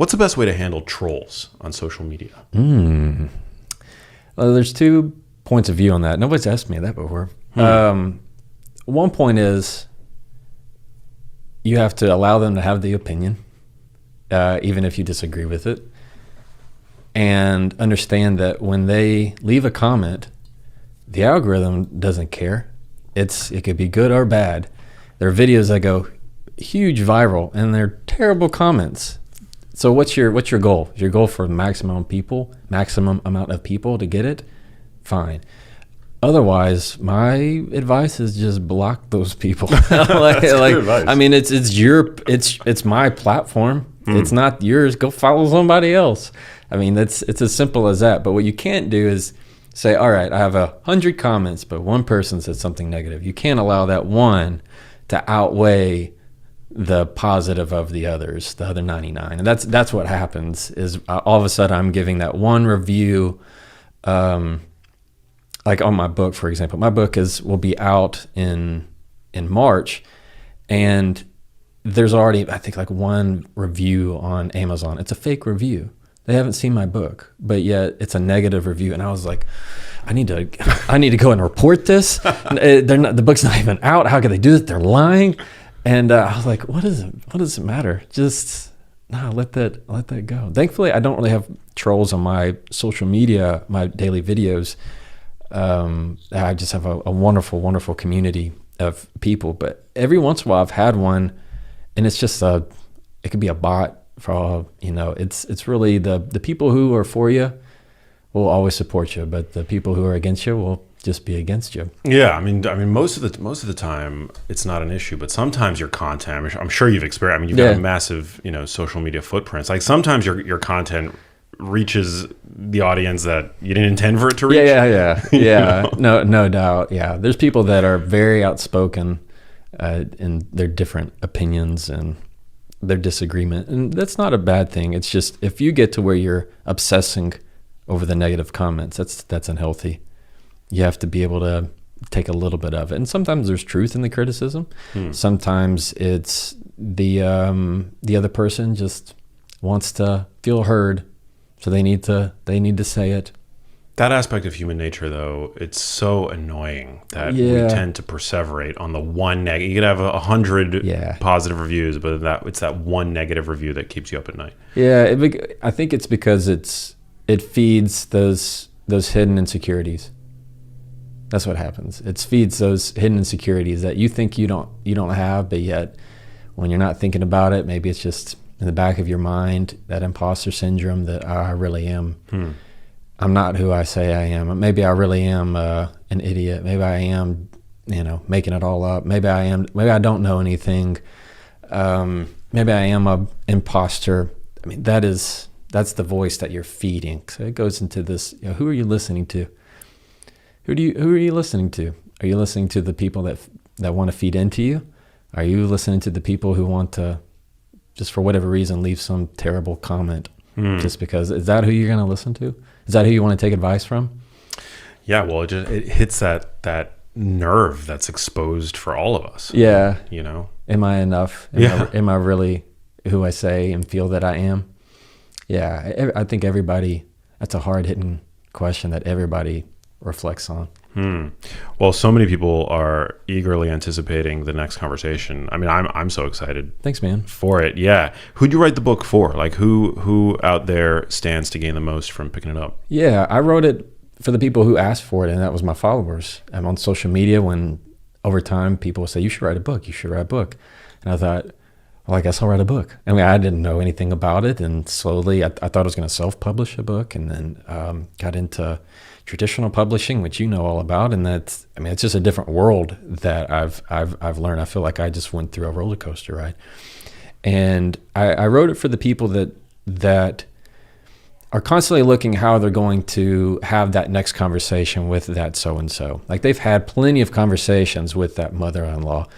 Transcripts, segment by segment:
What's the best way to handle trolls on social media? Well, there's 2 points of view on that. Nobody's asked me that before. One point is you have to allow them to have the opinion, even if you disagree with it, and understand that when they leave a comment, the algorithm doesn't care. It could be good or bad. There are videos that go huge viral, and they're terrible comments. So what's your goal? Is your goal for maximum amount of people to get it? Fine. Otherwise, my advice is just block those people. Like, I mean, it's my platform. It's not yours. Go follow somebody else. I mean, it's as simple as that. But what you can't do is say, all right, I have 100 comments, but one person said something negative. You can't allow that one to outweigh the positive of the others, the other 99. And that's what happens is all of a sudden I'm giving that one review, like on my book, for example. My book will be out in March, and there's already, I think, like one review on Amazon. It's a fake review. They haven't seen my book, but yet it's a negative review. And I was like, I need to go and report this. The book's not even out. How could they do this? They're lying. And I was like, what does it matter? Just let that go. Thankfully, I don't really have trolls on my social media, my daily videos. I just have a wonderful, wonderful community of people. But every once in a while, I've had one, and it's just it could be a bot for all, it's really the people who are for you will always support you, but the people who are against you will just be against you. Yeah, I mean, most of the time it's not an issue, but sometimes your content, I'm sure you've experienced. I mean, you've got a massive, social media footprints. Like sometimes your content reaches the audience that you didn't intend for it to reach. Yeah. No doubt. Yeah, there's people that are very outspoken in their different opinions and their disagreement, and that's not a bad thing. It's just if you get to where you're obsessing over the negative comments, that's unhealthy. You have to be able to take a little bit of it. And sometimes there's truth in the criticism. Sometimes it's the other person just wants to feel heard, so they need to say it. That aspect of human nature, though, it's so annoying that we tend to perseverate on the one negative. You could have 100 positive reviews, but it's that one negative review that keeps you up at night. Yeah, I think it's because it feeds those hidden insecurities. That's what happens. It feeds those hidden insecurities that you think you don't have, but yet when you're not thinking about it, maybe it's just in the back of your mind, that imposter syndrome that I really am. I'm not who I say I am. Maybe I really am an idiot. Maybe I am, making it all up. Maybe I don't know anything. Maybe I am a imposter. I mean, that's the voice that you're feeding. So it goes into this, who are you listening to? Who are you listening to? Are you listening to the people that want to feed into you? Are you listening to the people who want to, just for whatever reason, leave some terrible comment just because? Is that who you're going to listen to? Is that who you want to take advice from? Yeah, well, it hits that nerve that's exposed for all of us. Yeah. Am I enough? Am I really who I say and feel that I am? Yeah, I think everybody, that's a hard-hitting question that everybody reflects on. Well, so many people are eagerly anticipating the next conversation. I mean, I'm so excited. Thanks, man. For it. Yeah. Who'd you write the book for? Like who out there stands to gain the most from picking it up? Yeah, I wrote it for the people who asked for it, and that was my followers. I'm on social media when over time people say, you should write a book. You should write a book. And I thought, well, I guess I'll write a book. I mean, I didn't know anything about it. And slowly I thought I was going to self-publish a book, and then got into traditional publishing, which you know all about. And it's just a different world that I've learned. I feel like I just went through a roller coaster ride. And I wrote it for the people that are constantly looking how they're going to have that next conversation with that so-and-so. Like they've had plenty of conversations with that mother-in-law.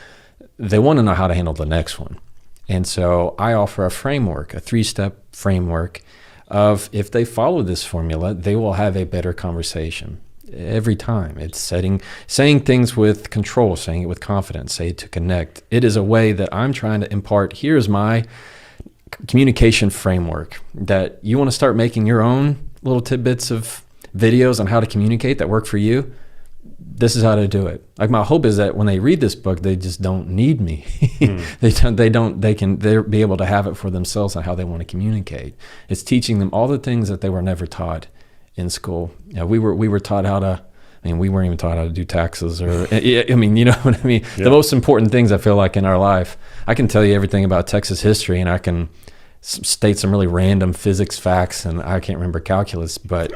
They want to know how to handle the next one. And so I offer a framework, a 3-step framework of if they follow this formula, they will have a better conversation every time. It's saying things with control, saying it with confidence, say it to connect. It is a way that I'm trying to impart, here's my communication framework that you want to start making your own little tidbits of videos on how to communicate that work for you, this is how to do it. Like, my hope is that when they read this book, they just don't need me. They can be able to have it for themselves on how they want to communicate. It's teaching them all the things that they were never taught in school. You know, we were taught how to, we weren't even taught how to do taxes or, you know what I mean? Yeah. The most important things I feel like in our life, I can tell you everything about Texas history, and I can state some really random physics facts, and I can't remember calculus, but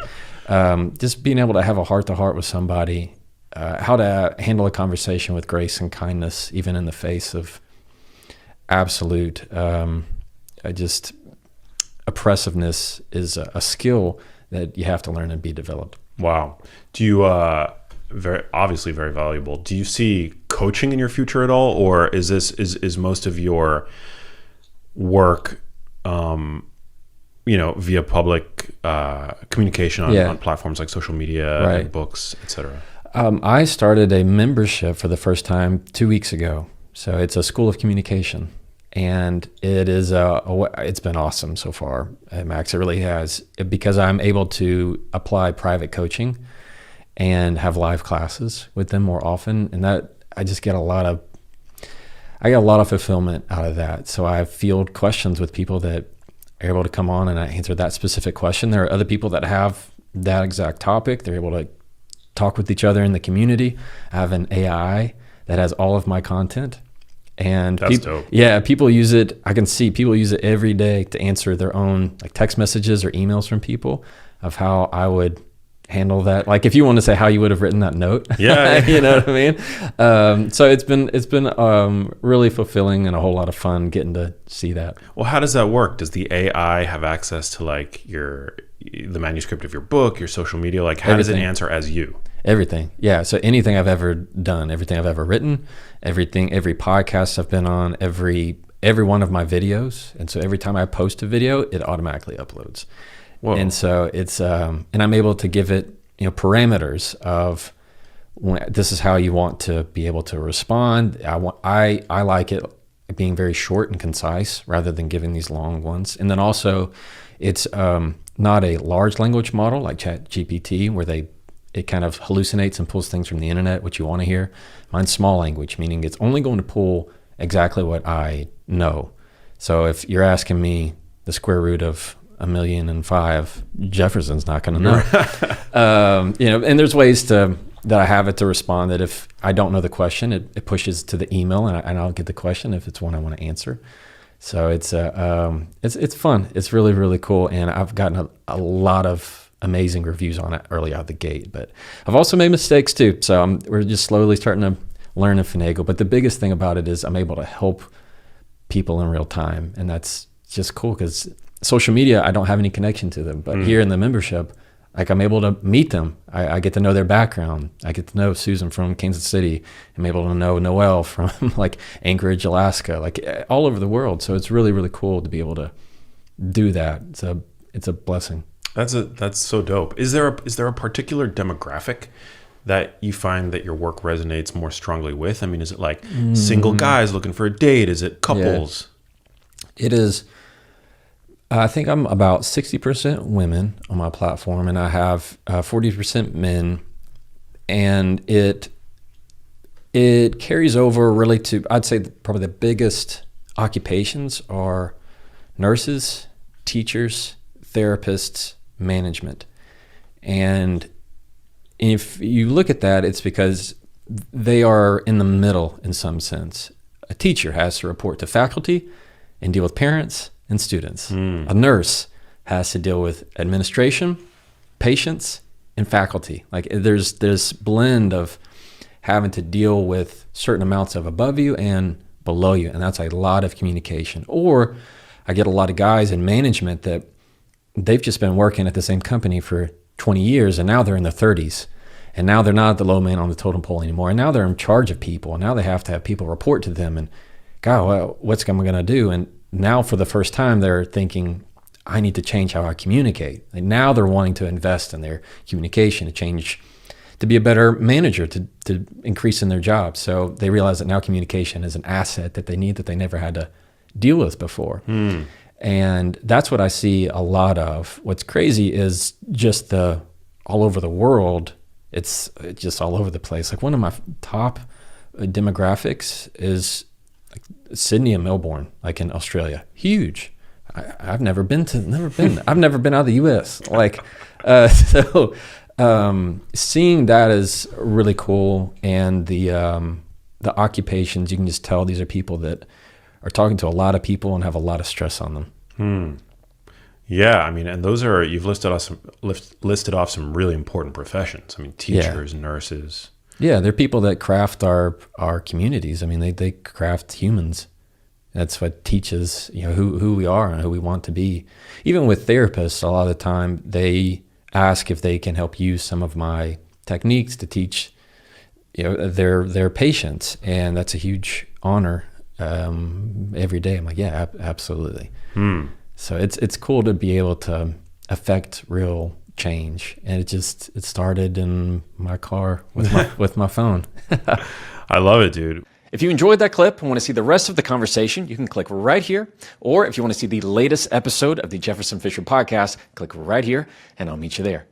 just being able to have a heart-to-heart with somebody, how to handle a conversation with grace and kindness, even in the face of absolute just oppressiveness, is a skill that you have to learn and be developed. Wow. Do you, obviously very valuable. Do you see coaching in your future at all? Or is most of your work, via public communication on platforms like social media, and books, etc.? I started a membership for the first time 2 weeks ago. So it's a school of communication, and it is it's been awesome so far, Max. It really has, because I'm able to apply private coaching and have live classes with them more often, and that I just get a lot of fulfillment out of that. So I field questions with people that are able to come on and I answer that specific question. There are other people that have that exact topic. They're able to talk with each other in the community. I have an AI that has all of my content, and that's dope. Yeah, people use it. I can see people use it every day to answer their own like text messages or emails from people of how I would handle that. Like, if you want to say how you would have written that note, you know what I mean? So it's been really fulfilling and a whole lot of fun getting to see that. Well, how does that work? Does the AI have access to like the manuscript of your book, your social media? Like, how does it answer as you? Everything. Yeah. So anything I've ever done, everything I've ever written, every podcast I've been on, every one of my videos. And so every time I post a video, it automatically uploads. Whoa. And so it's, and I'm able to give it, parameters of this is how you want to be able to respond. I like it being very short and concise rather than giving these long ones. And then also it's not a large language model like ChatGPT where it kind of hallucinates and pulls things from the internet, which you want to hear. Mine's small language, meaning it's only going to pull exactly what I know. So if you're asking me the square root of 1,000,005, Jefferson's not going to know. And there's ways that I have it to respond that if I don't know the question, it pushes to the email and I'll get the question if it's one I want to answer. So it's fun. It's really, really cool. And I've gotten a lot of amazing reviews on it early out the gate, but I've also made mistakes too. So we're just slowly starting to learn and finagle. But the biggest thing about it is I'm able to help people in real time. And that's just cool because social media, I don't have any connection to them, but here in the membership, like I'm able to meet them. I get to know their background. I get to know Susan from Kansas City. I'm able to know Noelle from like Anchorage, Alaska, like all over the world. So it's really, really cool to be able to do that. It's a blessing. That's so dope. Is there a particular demographic that you find that your work resonates more strongly with? I mean, is it like single guys looking for a date? Is it couples? Yeah. It is. I think I'm about 60% women on my platform, and I have 40% men, and it carries over really to, I'd say probably the biggest occupations are nurses, teachers, therapists, management. And if you look at that, it's because they are in the middle in some sense. A teacher has to report to faculty and deal with parents and students. A nurse has to deal with administration, patients, and faculty. Like there's this blend of having to deal with certain amounts of above you and below you, and that's a lot of communication. Or I get a lot of guys in management that they've just been working at the same company for 20 years, and now they're in their 30s, and now they're not the low man on the totem pole anymore, and now they're in charge of people, and now they have to have people report to them, and God, well, what's am I going to do? And now for the first time, they're thinking, I need to change how I communicate. And now they're wanting to invest in their communication, to be a better manager, to increase in their job. So they realize that now communication is an asset that they need that they never had to deal with before. And that's what I see a lot of. What's crazy is just all over the world, it's just all over the place. Like one of my top demographics is like Sydney and Melbourne, like in Australia. Huge. I've never been out of the US. Like, seeing that is really cool. And the occupations, you can just tell these are people that are talking to a lot of people and have a lot of stress on them. Yeah, I mean, and those are, you've listed off some really important professions. I mean, teachers, nurses. Yeah, they're people that craft our communities. I mean, they craft humans. That's what teaches, who we are and who we want to be. Even with therapists, a lot of the time they ask if they can help use some of my techniques to teach, their patients, and that's a huge honor. Every day, I'm like, yeah, absolutely. So it's cool to be able to affect real change, and it started in my car with my phone. I love it, dude. If you enjoyed that clip and want to see the rest of the conversation, you can click right here. Or if you want to see the latest episode of the Jefferson Fisher podcast, click right here, and I'll meet you there.